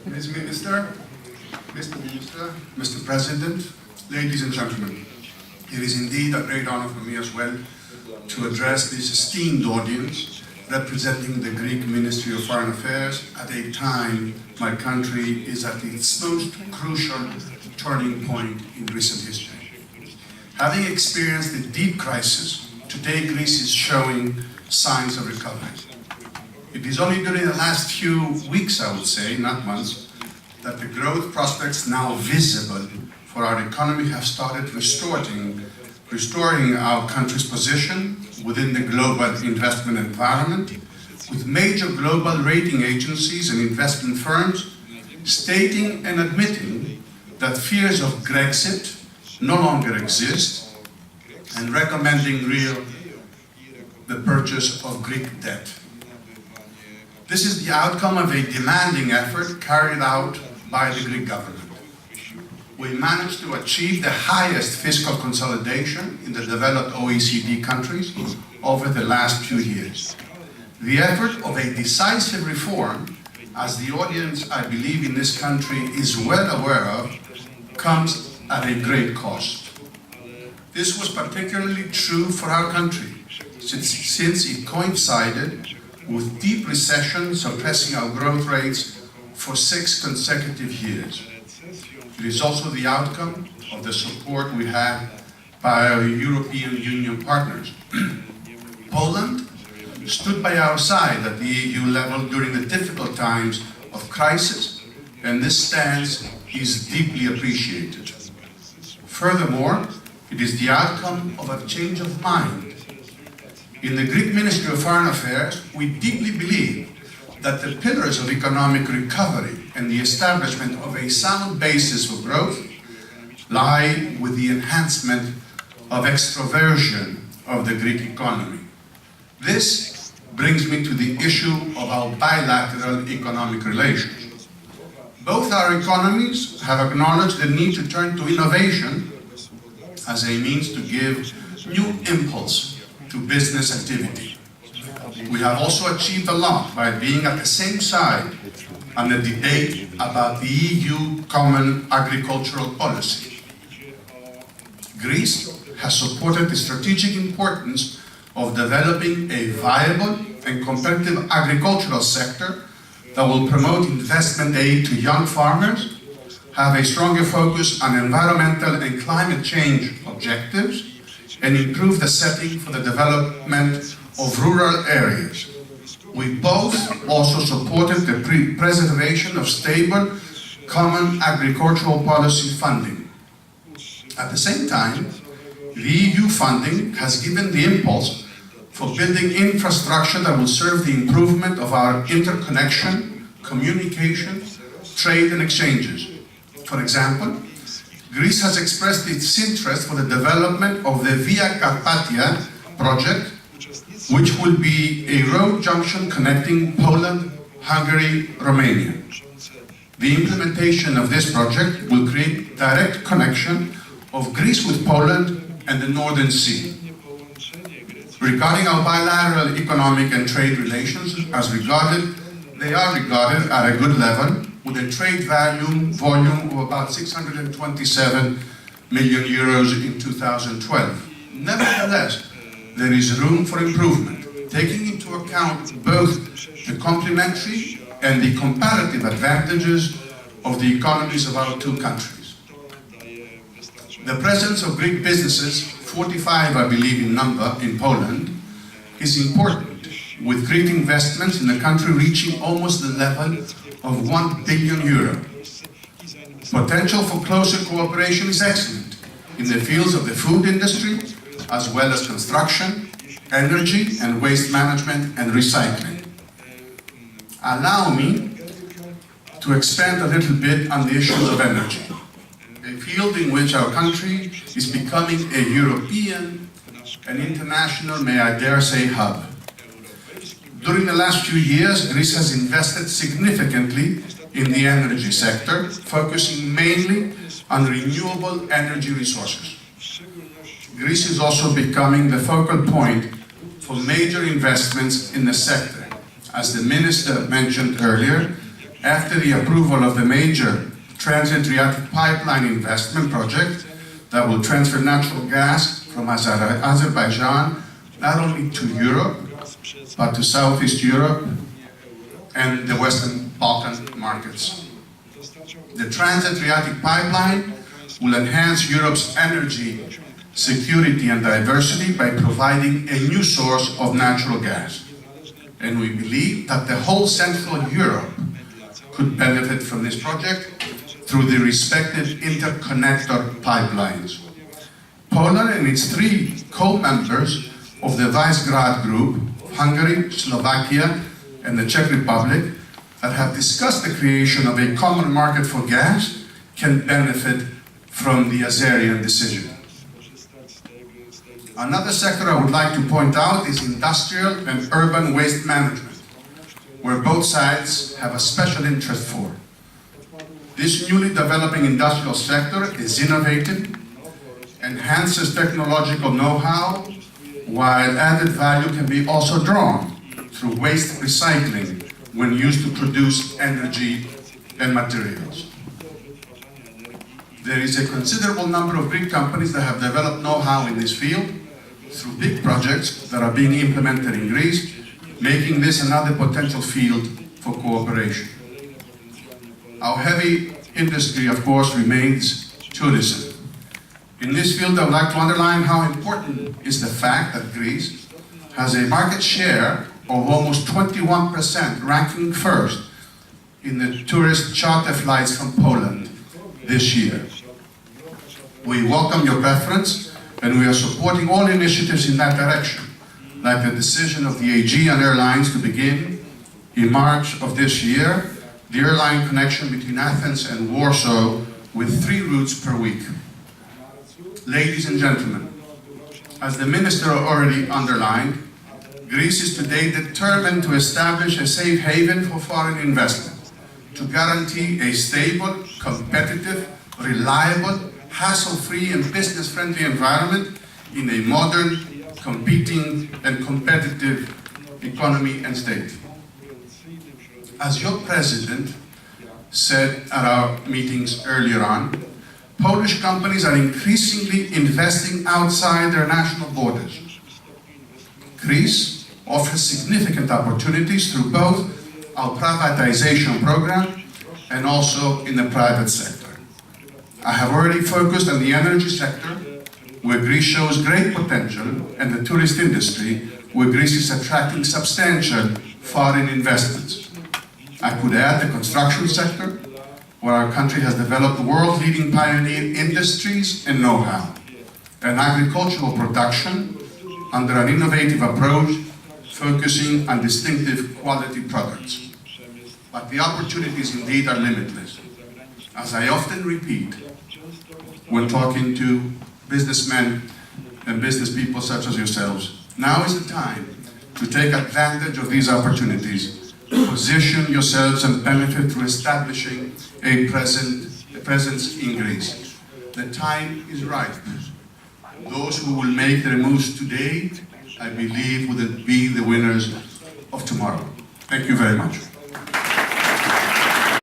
Ms. Minister, Mr. Minister, Mr. President, ladies and gentlemen, it is indeed a great honor for me as well to address this esteemed audience representing the Greek Ministry of Foreign Affairs at a time my country is at its most crucial turning point in recent history. Having experienced a deep crisis, today Greece is showing signs of recovery. It is only during the last few weeks, I would say, not months, that the growth prospects now visible for our economy have started restoring our country's position within the global investment environment, with major global rating agencies and investment firms stating and admitting that fears of Brexit no longer exist and recommending the purchase of Greek debt. This is the outcome of a demanding effort carried out by the Greek government. We managed to achieve the highest fiscal consolidation in the developed OECD countries over the last few years. The effort of a decisive reform, as the audience, I believe, in this country is well aware of, comes at a great cost. This was particularly true for our country, since it coincided with deep recession suppressing our growth rates for 6 consecutive years. It is also the outcome of the support we had by our European Union partners. Poland stood by our side at the EU level during the difficult times of crisis, and this stance is deeply appreciated. Furthermore, it is the outcome of a change of mind. In the Greek Ministry of Foreign Affairs, we deeply believe that the pillars of economic recovery and the establishment of a sound basis for growth lie with the enhancement of extroversion of the Greek economy. This brings me to the issue of our bilateral economic relations. Both our economies have acknowledged the need to turn to innovation as a means to give new impulse to business activity. We have also achieved a lot by being at the same side on the debate about the EU Common Agricultural Policy. Greece has supported the strategic importance of developing a viable and competitive agricultural sector that will promote investment aid to young farmers, have a stronger focus on environmental and climate change objectives, and improve the setting for the development of rural areas. We both also supported the preservation of stable common agricultural policy funding. At the same time, the EU funding has given the impulse for building infrastructure that will serve the improvement of our interconnection, communication, trade and exchanges. For example, Greece has expressed its interest for the development of the Via Carpathia project, which will be a road junction connecting Poland, Hungary, Romania. The implementation of this project will create direct connection of Greece with Poland and the Northern Sea. Regarding our bilateral economic and trade relations, they are regarded at a good level, with a trade volume of about 627 million euros in 2012. Nevertheless, there is room for improvement, taking into account both the complementary and the comparative advantages of the economies of our two countries. The presence of Greek businesses, 45 I believe in number, in Poland, is important, with Greek investments in the country reaching almost the level of 1 billion euro. Potential for closer cooperation is excellent in the fields of the food industry, as well as construction, energy and waste management and recycling. Allow me to expand a little bit on the issues of energy, a field in which our country is becoming a European and international, may I dare say, hub. During the last few years, Greece has invested significantly in the energy sector, focusing mainly on renewable energy resources. Greece is also becoming the focal point for major investments in the sector. As the Minister mentioned earlier, after the approval of the major Trans-Adriatic Pipeline investment project that will transfer natural gas from Azerbaijan not only to Europe, but to Southeast Europe and the Western Balkan markets. The Trans-Adriatic Pipeline will enhance Europe's energy security and diversity by providing a new source of natural gas. And we believe that the whole Central Europe could benefit from this project through the respective interconnector pipelines. Poland and its three co-members of the Visegrad Group, Hungary, Slovakia, and the Czech Republic, that have discussed the creation of a common market for gas, can benefit from the Azerian decision. Another sector I would like to point out is industrial and urban waste management, where both sides have a special interest for. This newly developing industrial sector is innovative, enhances technological know-how, while added value can be also drawn through waste recycling when used to produce energy and materials. There is a considerable number of Greek companies that have developed know-how in this field through big projects that are being implemented in Greece, making this another potential field for cooperation. Our heavy industry, of course, remains tourism. In this field, I would like to underline how important is the fact that Greece has a market share of almost 21%, ranking first in the tourist charter flights from Poland this year. We welcome your preference, and we are supporting all initiatives in that direction, like the decision of the Aegean Airlines to begin, in March of this year, the airline connection between Athens and Warsaw with 3 routes per week. Ladies and gentlemen, as the Minister already underlined, Greece is today determined to establish a safe haven for foreign investment, to guarantee a stable, competitive, reliable, hassle-free and business-friendly environment in a modern, competing and competitive economy and state. As your President said at our meetings earlier on, Polish companies are increasingly investing outside their national borders. Greece offers significant opportunities through both our privatization program and also in the private sector. I have already focused on the energy sector, where Greece shows great potential, and the tourist industry, where Greece is attracting substantial foreign investments. I could add the construction sector, where our country has developed world-leading pioneer industries and know-how, and agricultural production under an innovative approach focusing on distinctive quality products. But the opportunities indeed are limitless. As I often repeat when talking to businessmen and business people such as yourselves, now is the time to take advantage of these opportunities, position yourselves and benefit through establishing a presence in Greece. The time is right. Those who will make their moves today, I believe, will be the winners of tomorrow. Thank you very much.